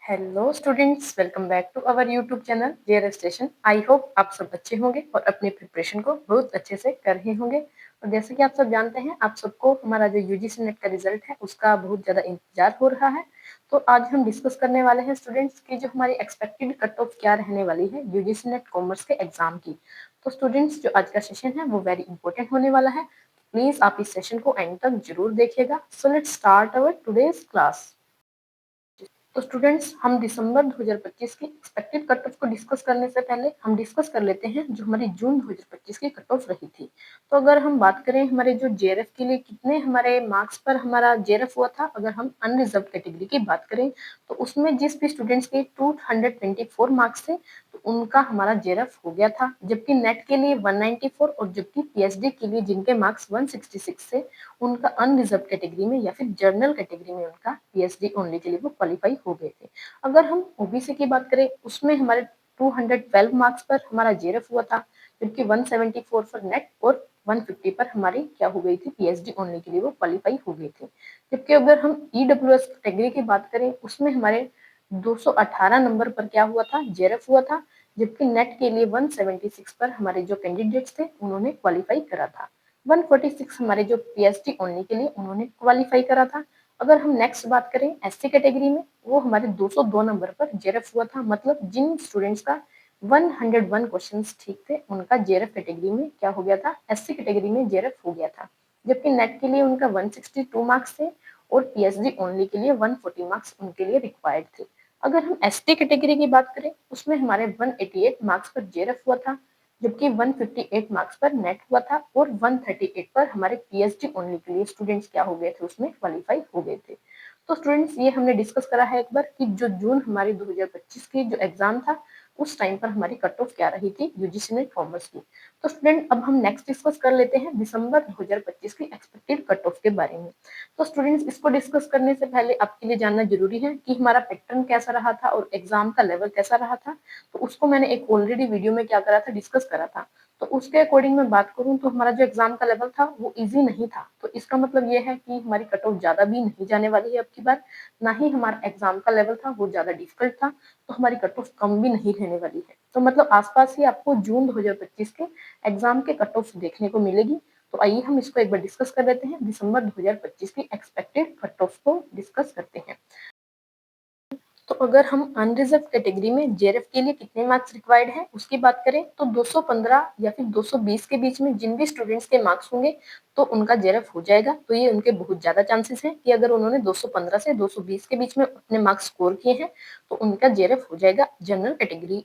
Hello students, welcome back to our YouTube channel JR station. I hope आप सब अच्छे होंगे और अपनी प्रिपरेशन को बहुत अच्छे से कर रहे होंगे। और जैसे कि आप सब जानते हैं, आप सबको हमारा जो यूजीसी नेट का रिजल्ट है उसका बहुत ज़्यादा इंतजार हो रहा है। तो आज हम डिस्कस करने वाले हैं स्टूडेंट्स की जो हमारी एक्सपेक्टेड कट ऑफ क्या रहने वाली है यूजीसी नेट कॉमर्स के एग्जाम की। तो स्टूडेंट्स, जो आज का सेशन है वो वेरी इंपॉर्टेंट होने वाला है। प्लीज आप इस सेशन को एंड तक जरूर देखिएगा। So let's start our today's class. तो स्टूडेंट्स, हम दिसंबर 2025 की एक्सपेक्टेड कट ऑफ को डिस्कस करने से पहले हम डिस्कस कर लेते हैं जो हमारी जून 2025 की कट ऑफ रही थी। तो अगर हम बात करें हमारे जो जेआरएफ के लिए कितने हमारे मार्क्स पर हमारा जेआरएफ हुआ था, अगर हम अनरिजर्व कैटेगरी की बात करें तो उसमें जिस भी स्टूडेंट्स के 224 मार्क्स थे तो उनका हमारा जेआरएफ हो गया था, जबकि नेट के लिए 194 और जबकि पीएचडी के लिए जिनके मार्क्स 166 से उनका अनरिजर्व कैटेगरी में या फिर जर्नल कैटेगरी में उनका पीएचडी ओनली के लिए वो क्वालिफाई हो गए थे। अगर हम ओबीसी की बात करें उसमें हमारे 212 मार्क्स पर हमारा जेआरएफ हुआ था, जबकि 174 पर नेट और 150 पर हमारी क्या हो गई थी, पीएचडी ओनली के लिए वो क्वालिफाई हो गए थे। जबकि अगर हम ईडब्ल्यूएस कैटेगरी की बात करें उसमें हमारे 218 नंबर पर क्या हुआ था, जेआरएफ हुआ था, जबकि नेट के लिए 176 पर हमारे जो कैंडिडेट्स थे उन्होंने क्वालिफाई करा था। 146 हमारे जो पीएचडी ओनली के लिए उन्होंने क्वालिफाई करा था। अगर हम नेक्स्ट बात करें एससी कैटेगरी में, वो हमारे 202 नंबर पर जेआरएफ हुआ था, मतलब जिन स्टूडेंट्स का 101 क्वेश्चंस ठीक थे उनका जेआरएफ कैटेगरी में क्या हो गया था, एससी कैटेगरी में जेआरएफ हो गया था। जबकि नेट के लिए उनका 162 मार्क्स थे और पीएचडी ओनली के लिए 140 मार्क्स उनके लिए रिक्वायर्ड थे। अगर हम एसटी कैटेगरी की बात करें उसमें हमारे 188 मार्क्स पर जेआरएफ हुआ था, जबकि 158 मार्क्स पर नेट हुआ था और 138 पर हमारे पीएचडी ओनली के लिए स्टूडेंट्स क्या हो गए थे, उसमें क्वालिफाई हो गए थे। तो स्टूडेंट्स, ये हमने डिस्कस करा है एक बार कि जो जून हमारी 2025 की जो एग्जाम था उस टाइम पर हमारी कट ऑफ क्या रही थी यूजीसी नेट कॉमर्स की। तो स्टूडेंट, अब हम नेक्स्ट डिस्कस कर लेते हैं दिसंबर 2025 की एक्सपेक्टेड कट ऑफ के बारे में। तो स्टूडेंट्स, इसको डिस्कस करने से पहले आपके लिए जानना जरूरी है कि हमारा पैटर्न कैसा रहा था और एग्जाम का लेवल कैसा रहा था। तो उसको मैंने एक ऑलरेडी वीडियो में क्या करा था, डिस्कस करा था। तो उसके अकॉर्डिंग मैं बात करूं तो हमारा जो एग्जाम का लेवल था वो इजी नहीं था। तो इसका मतलब ये है कि हमारी कट ऑफ ज्यादा भी नहीं जाने वाली है अब की बार, ना ही हमारा एग्जाम का लेवल था वो ज्यादा डिफिकल्ट था, तो हमारी कट ऑफ कम भी नहीं रहने वाली है। तो मतलब आसपास ही आपको जून 2025 के एग्जाम के कट ऑफ देखने को मिलेगी। तो आइए हम इसको एक बार डिस्कस कर लेते हैं, दिसंबर 2025 की एक्सपेक्टेड कट ऑफ को डिस्कस करते हैं। तो अगर हम अनरिजर्व कैटेगरी में जेआरएफ के लिए कितने मार्क्स रिक्वायर्ड है उसकी बात करें तो 215 या फिर 220 के बीच में जिन भी स्टूडेंट्स के मार्क्स होंगे तो उनका जेआरएफ हो जाएगा। तो ये उनके बहुत ज्यादा चांसेस हैं कि अगर उन्होंने 215 से 220 के बीच में अपने मार्क्स स्कोर किए हैं तो उनका जेआरएफ हो जाएगा जनरल कैटेगरी,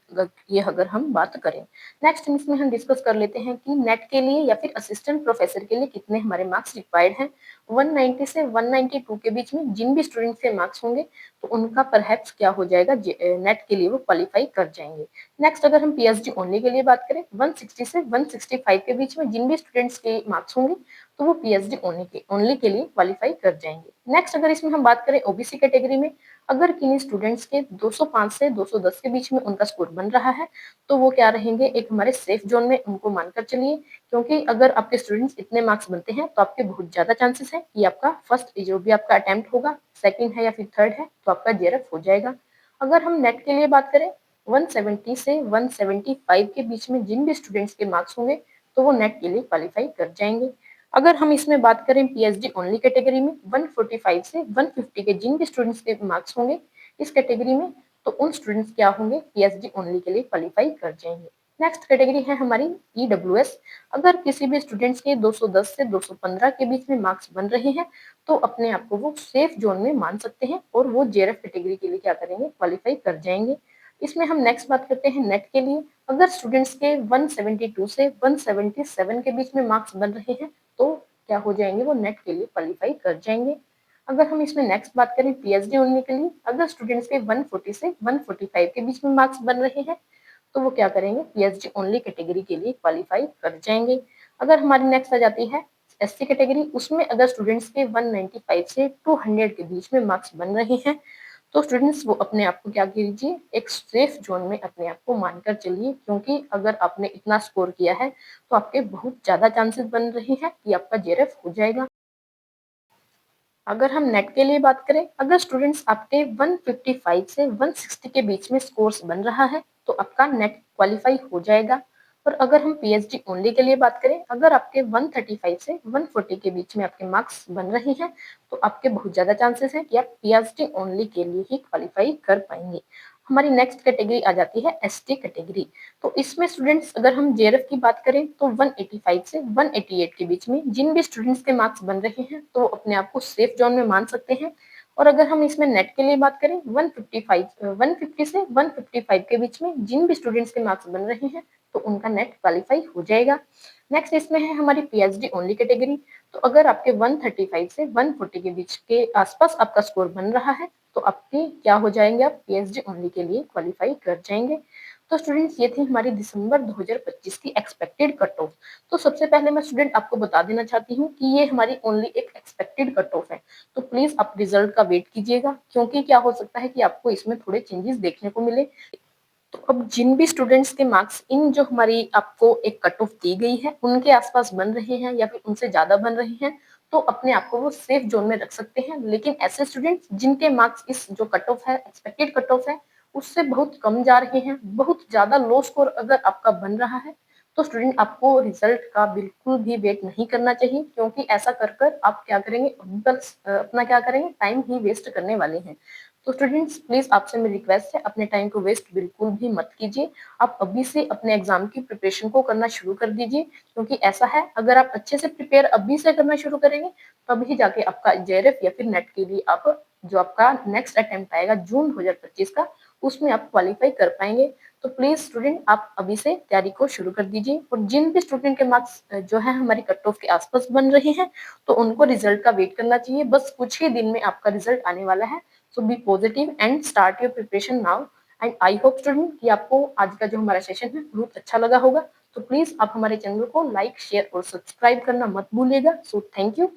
ये अगर हम बात करें। नेक्स्ट इसमें हम डिस्कस कर लेते हैं कि नेट के लिए या फिर असिस्टेंट प्रोफेसर के लिए कितने हमारे मार्क्स रिक्वायर्ड हैं। 190 से 192 के बीच में जिन भी स्टूडेंट्स के मार्क्स होंगे तो उनका परहैप्स क्या हो जाएगा, नेट के लिए वो क्वालिफाई कर जाएंगे। नेक्स्ट अगर हम पीएचडी ओनली के लिए बात करें 160 से 165 के बीच में जिन भी स्टूडेंट्स के मार्क्स होंगे तो वो पीएचडी ओनली के लिए क्वालिफाई कर जाएंगे। नेक्स्ट अगर इसमें हम बात करें ओबीसी कैटेगरी में, अगर किन्हीं स्टूडेंट्स के 205 से 210 के बीच में उनका स्कोर बन रहा है तो वो क्या रहेंगे, एक हमारे सेफ जोन में उनको मानकर चलिए। क्योंकि अगर आपके स्टूडेंट्स इतने मार्क्स बनते हैं तो आपके बहुत ज्यादा चांसेस है कि आपका फर्स्ट जो भी आपका अटेम्प्ट होगा, सेकंड है या फिर थर्ड है, तो आपका जेआरएफ हो जाएगा। अगर हम नेट के लिए बात करें 170 से 175 के बीच में जिन भी स्टूडेंट्स के मार्क्स होंगे तो वो नेट के लिए क्वालिफाई कर जाएंगे। अगर हम इसमें बात करें पीएचडी ओनली कैटेगरी में 145 से 150 के जिन भी स्टूडेंट्स के मार्क्स होंगे इस कैटेगरी में, तो उन स्टूडेंट्स क्या होंगे, पीएचडी ओनली के लिए क्वालिफाई कर जाएंगे। नेक्स्ट कैटेगरी है हमारी ईडब्ल्यूएस। अगर किसी भी स्टूडेंट्स के 210 से 215 के बीच में मार्क्स बन रहे हैं तो अपने आप को वो सेफ जोन में मान सकते हैं और वो जेआरएफ कैटेगरी के लिए क्या करेंगे, क्वालिफाई कर जाएंगे। इसमें हम नेक्स्ट बात करते हैं नेट के लिए। अगर स्टूडेंट्स के 172 से 177 के बीच में मार्क्स बन रहे हैं तो क्या हो जाएंगे, वो नेट के लिए क्वालिफाई कर जाएंगे। अगर हम इसमें नेक्स्ट बात करें पीएचडी ओनली के लिए, अगर स्टूडेंट्स के 140 से 145 के बीच में मार्क्स बन रहे हैं तो वो क्या करेंगे, पीएचडी ओनली कैटेगरी के लिए क्वालिफाई कर जाएंगे। अगर हमारी नेक्स्ट आ जाती है एससी कैटेगरी, उसमें अगर स्टूडेंट्स के 195 से 200 के बीच में मार्क्स बन रहे हैं तो स्टूडेंट्स वो अपने आप को क्या कीजिए, एक सेफ जोन में अपने आप को मानकर चलिए। क्योंकि अगर आपने इतना स्कोर किया है तो आपके बहुत ज्यादा चांसेस बन रहे हैं कि आपका जेआरएफ हो जाएगा। अगर हम नेट के लिए बात करें, अगर स्टूडेंट्स आपके 155 से 160 के बीच में स्कोर्स बन रहा है, तो आपका नेट क्वालिफाई हो जाएगा। और अगर हम पीएचडी ओनली के लिए बात करें, अगर आपके 135 से 140 के बीच में आपके मार्क्स बन रहे हैं, तो आपके बहुत ज़्यादा चांसेस हैं कि आप पीएचडी ओनली के लिए ही क्वालिफाई कर पाएंगे। हमारी नेक्स्ट कैटेगरी आ जाती है एसटी कैटेगरी। तो इसमें स्टूडेंट्स अगर हम जेआरएफ की बात करें तो 185 से 188 के बीच में जिन भी स्टूडेंट्स के मार्क्स बन रहे हैं तो वो अपने आप को सेफ जोन में मान सकते हैं। और अगर हम इसमें नेट के लिए बात करें 150 से 155 के बीच में जिन भी स्टूडेंट्स के मार्क्स बन रहे हैं तो उनका नेट क्वालिफाई हो जाएगा। नेक्स्ट इसमें है हमारी पीएचडी ओनली कैटेगरी। तो अगर आपके 135 से 140 के बीच के आसपास आपका स्कोर बन रहा है तो आपके क्या हो जाएंगे, आप पीएचडी ओनली के लिए क्वालिफाई कर जाएंगे। तो स्टूडेंट्स ये थी हमारी दिसंबर 2025 की एक्सपेक्टेड कट ऑफ। तो सबसे पहले मैं स्टूडेंट आपको बता देना चाहती हूँ कि ये हमारी ओनली एक एक्सपेक्टेड कट ऑफ है। तो प्लीज आप रिजल्ट का वेट कीजिएगा, क्योंकि क्या हो सकता है कि आपको इसमें थोड़े चेंजेस देखने को मिले। तो अब जिन भी स्टूडेंट्स के मार्क्स इन जो हमारी आपको एक कट ऑफ दी गई है उनके आसपास बन रहे हैं या फिर उनसे ज्यादा बन रहे हैं, तो अपने आप को वो सेफ जोन में रख सकते हैं। लेकिन ऐसे स्टूडेंट्स जिनके मार्क्स इस जो कट ऑफ है, एक्सपेक्टेड कट ऑफ है, उससे बहुत कम जा रहे हैं, बहुत ज्यादा लो स्कोर अगर आपका बन रहा है, तो स्टूडेंट आपको रिजल्ट का बिल्कुल भी वेट नहीं करना चाहिए, क्योंकि ऐसा कर कर आप क्या करेंगे, बस अपना क्या करेंगे, टाइम ही वेस्ट करने वाले हैं। तो स्टूडेंट्स प्लीज आपसे मेरी रिक्वेस्ट है, अपने टाइम को वेस्ट बिल्कुल भी मत कीजिए। आप अभी से अपने एग्जाम की प्रिपरेशन को करना शुरू कर दीजिए, क्योंकि ऐसा है अगर आप अच्छे से प्रिपेयर अभी से करना शुरू करेंगे तभी जाके आपका जेआरएफ या फिर नेट के लिए आप जो आपका नेक्स्ट अटेम्प्ट आएगा जून 2025 का, उसमें आप क्वालिफाई कर पाएंगे। तो प्लीज स्टूडेंट आप अभी से तैयारी को शुरू कर दीजिए। और जिन भी स्टूडेंट के मार्क्स जो है हमारी कट ऑफ के आसपास बन रहे हैं तो उनको रिजल्ट का वेट करना चाहिए, बस कुछ ही दिन में आपका रिजल्ट आने वाला है। So be positive and start your preparation now. And I hope student कि आपको आज का जो हमारा सेशन है बहुत अच्छा लगा होगा। तो प्लीज आप हमारे चैनल को लाइक, शेयर और सब्सक्राइब करना मत भूलिएगा। So thank you.